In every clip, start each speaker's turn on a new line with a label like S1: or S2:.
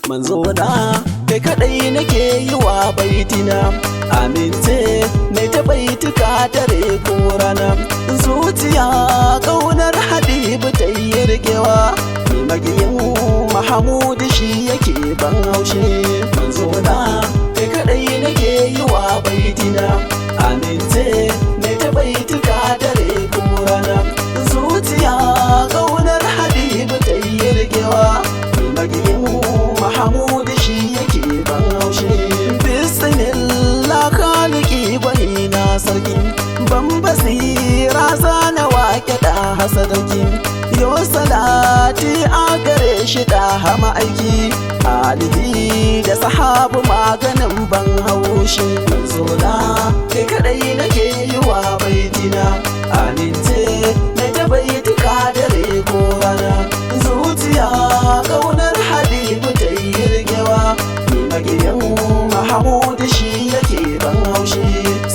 S1: manzona kai kadai nake yi wa baitina, amince mai ta baituka dare ko rana. Zuciya kaunar Habibu ta yi rikewa, ni magiyin Mahamudu shi yake ban haushi. Manzona kai kadai nake yi wa baitina, amince mai ta baituka dare ko rana. Zuciya kaunar Habibu ta yi rikewa, ni magiyin Mahamudu shi yake ban haushi. Bismillah kaliki gwani na sarki, ban basira zana wake da hasadauki. Yo salati a gare shi da hama aiki, alihi da sahabu maganin ban haushi. Manzona kai kadai nake yi wa baitina, amince mai ta baituka dare ko rana. Zuciya kaunar Habibu ta yi rikewa, ni magiyin Mahamudu shi yake ban haushi.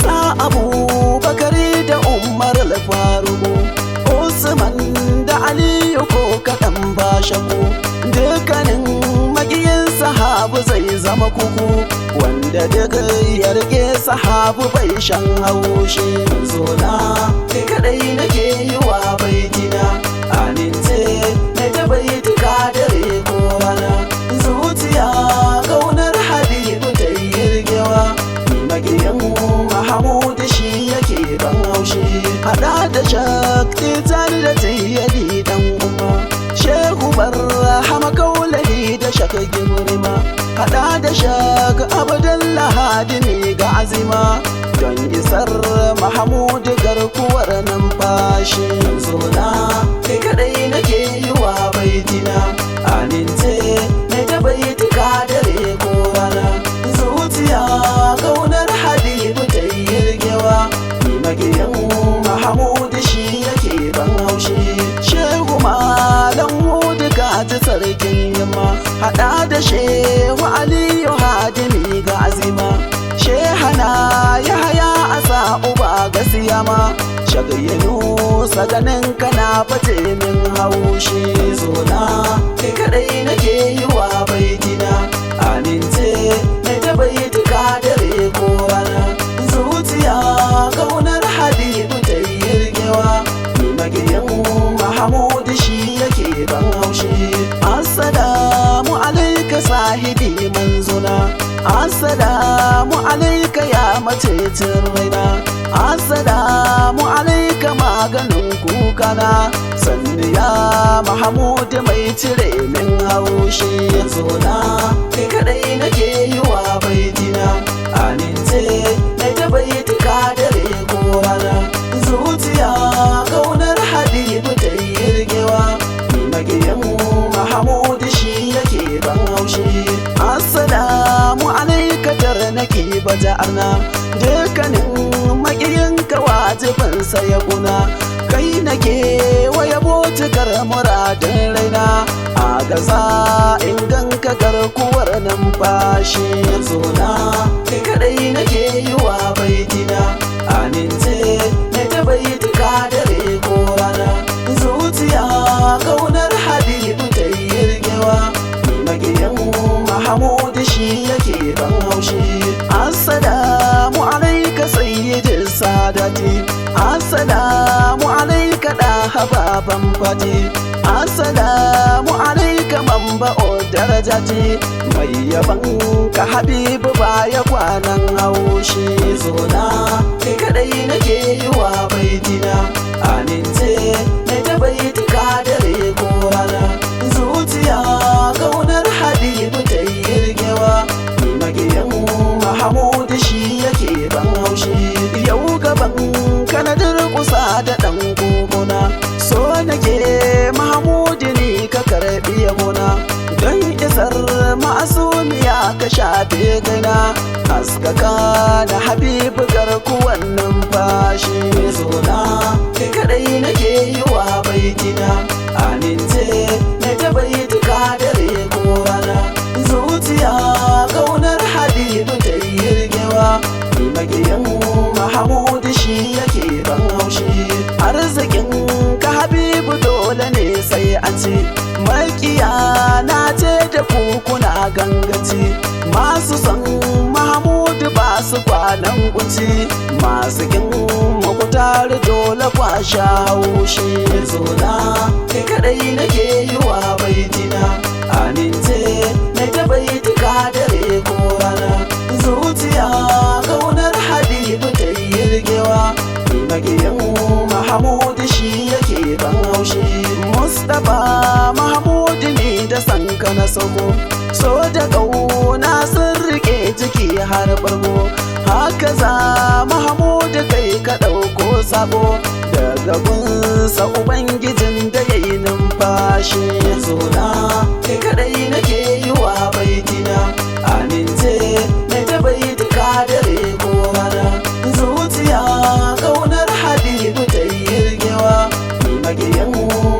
S1: Sa Abubakari da Umar al-Faruku, Usman da Aliyu ko kaɗan ba shaku. Dukkanin magiyin sahabu zai zama kuku, wanda daga ya rike sahabu bai shan haushi. Manzona kai kadai nake yi wa baitina, amince mai ta baituka dare ko rana. Zuciya kaunar Habibu ta yi rikewa, ni magiyin Mahamudu shi yake ban haushi. Hada da shakti tare da tayyadi dan umma, Shehu Barhama Kaulahi da shaka Gibrima. Hada da shak Abdullah Hadimi ga azima, don isar Mahamudu garkuwar numfashi. Manzona kai kadai nake yi wa baitina, amince mai ta baituka dare ko rana. Zuciya kaunar Habibu ta yi rikewa, ni magiyin Mahamudu shi yake ban haushi. Shehu Malam Hudu gaji sarkin yamma, hada da Shehu Aliyu Hadimi ga azima. Shehana Yahaya asa uba ga siyama, shagayyanu saganin kana bace min haushi. Zona kai kadai nake yi wa baitina, amince mai ta baituka dare ko rana. Zuciya kaunar Habibu ta yi rikewa, ni magiyin Mahamudu shi yake ban haushi. Assalamu alaika sahibi manzona, assalamu alaika ya macecin raina, assalamu alaika maganin kukana. Sannu ya Mahamudu mai cire min haushi. Zona kai kadai nake yi wa baitina, amince mai ta baituka dare ko rana. Zuciya kaunar Habibu ta yi rikewa, ni magiyin Mahamudu shi yake ban haushi. Assalamu alaika tare nake baja arna, dukkanin makiyinka wajibinsa ya kuna. Kai nake waya botukar muradin raina, a gaza in ganka garkuwar numfashi. Zona kai kadai nake yi wa baitina, amince mai ta baituka dare ko rana. Zuciya kaunar Habibu ta yi rikewa, ni magiyin Mahamudu shi yake ban haushi. Assalamu alaika sayyidin sadati, assalamu alaika da hababan fati, assalamu alaika mamba'o darajati. Mai yaban ka Habibu baya kwanan haushi. Zona kai kadai nake yi wa baitina, amince mai ta baituka dare ko rana. Zuciya kaunar Habibu ta yi rikewa, ni magiyin Mahamudu shi yake ban haushi. Yau gaban kana durƙusa da ɗan kogona, so nake Mahamudu ni ka karɓi yabona. Don isar ma'asumiya ka shafe kaina, haskaka da Habibu garkuwan numfashi. Zona kai kadai nake yi wa baitina, amince mai ta baituka dare ko rana. Zuciya kaunar Habibu ta yi rikewa, ni magiyin Mahamudu shi yake ban haushi. Arzikin ka Habibu dole ne sai sai an ci. Makiya na ce da kuna gangaci, masu son Mahamudu ba su kwanan kunci, masu kin makutar dole kwashe haushi. Zona kai kadai nake yi wa baitina, amince na ta baitika dare ko rana. Zuciya kaunar Habibu ta yi rigewa, magiyan Mahamudu shi yake ban haushi. Mustapha Mahamudu ne da sanka na sako, so da ƙauna sun rike jiki har bargo. Haka za Mahamudu kai ka ɗauko sabo, daga gunsa ubangijin da ya yi numfashi. Zona kai kaɗai nake yi wa baitina, amince na ta baitika dare ko rana. Zuciya ƙaunar Habibu ta yi rigewa, magiyan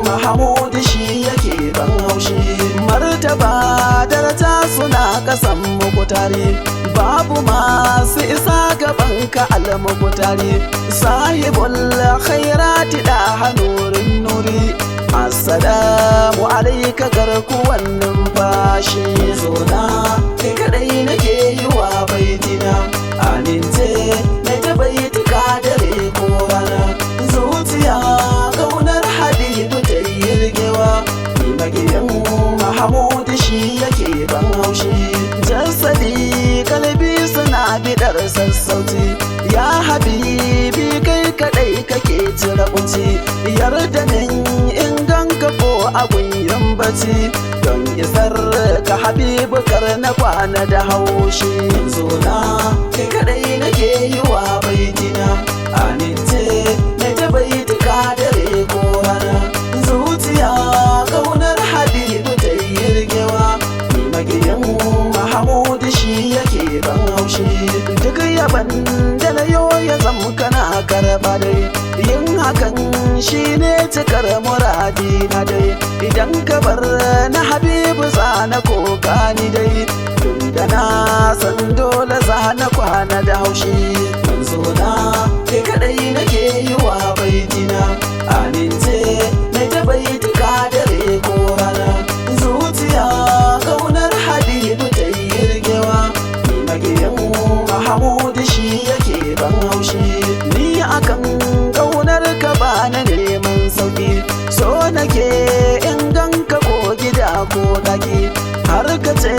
S1: Mahamudu shi yake ban haushi. Martaba daraja suna kasan mukutari, babu masu isa gaban ka almukutari. Sahibul khairati da hanurin nuri, assalamu alaika garkuwan numfashi. Zona kai kadai nake yi wa baitina, amince na ta baitika dare ko rana. Zuciya kaunar Habibu ta yi rigewa, magiyan Mahamudu shi yake ban haushi. Jasadi kalbi suna bidar sassauci, ya Habibi kai kadai kake cire kunci. Yarda min in ganka ko abun yambaci, don isar ka Habibu kar na kwana da haushi. Zona kai kadai nake yi wa baitina, amince na ta baitika dare ko rana. Zuciya kaunar Habibu ta yi rigewa, magiyan Mahamudu shi yake ban haushi. Duk yaban da na ya zama kana karba dai, yin hakan shi ne cikar muradi na dai. Idan ka bar na Habibu za na koka ni dai, tunda na san dole za na kwana da haushi. Zona kai kadai nake yi wa baitina, amince na ta baitika dare ko rana. Zuciya kaunar Habibu ta yi rigewa, magiyan Mahamudu shi yake ban haushi. Ni akan kaunar ka ba na neman sauki, so nake in ganka ko gida ko daki. Har ka ce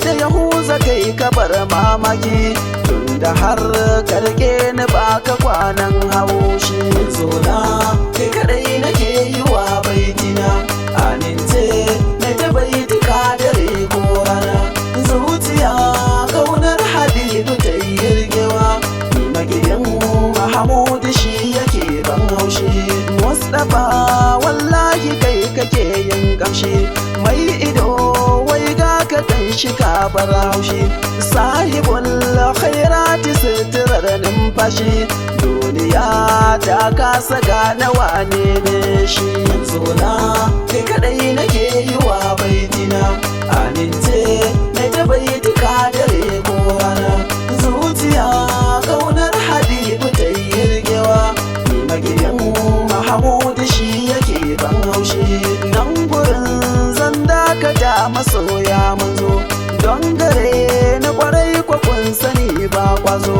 S1: da Yahuza kai ka bar mamaki, tunda har karke ni baka kwanan haushi. Zona kai kadai nake yi wa baitina, amince na ta baitika dare ko rana. Zuciya kaunar Habibu ta yi rigewa, magiyan Mahamudu shi yake ban haushi. Mustapha wallahi kai kake yin kamshi, mai ido wai ga ka kan shi ka bar haushi. Sahibul khairati suturar numfashi, duniya ta kasa gane wane ne shi. Zona kai kadai nake yi wa baitina, amince na ta baitika dare ko rana. Zuciya kaunar Habibu ta yi rigewa, magiyan Mahamudu shi yake ban haushi. Nan gurin zan dakata masoya mun zo, don gare na kwarai kun sani ba kwazo.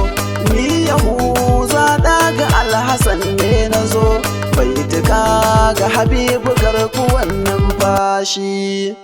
S1: Ni Yahuza daga Alhassan ne na zo, baitika ga Habibu garkuwan numfashi.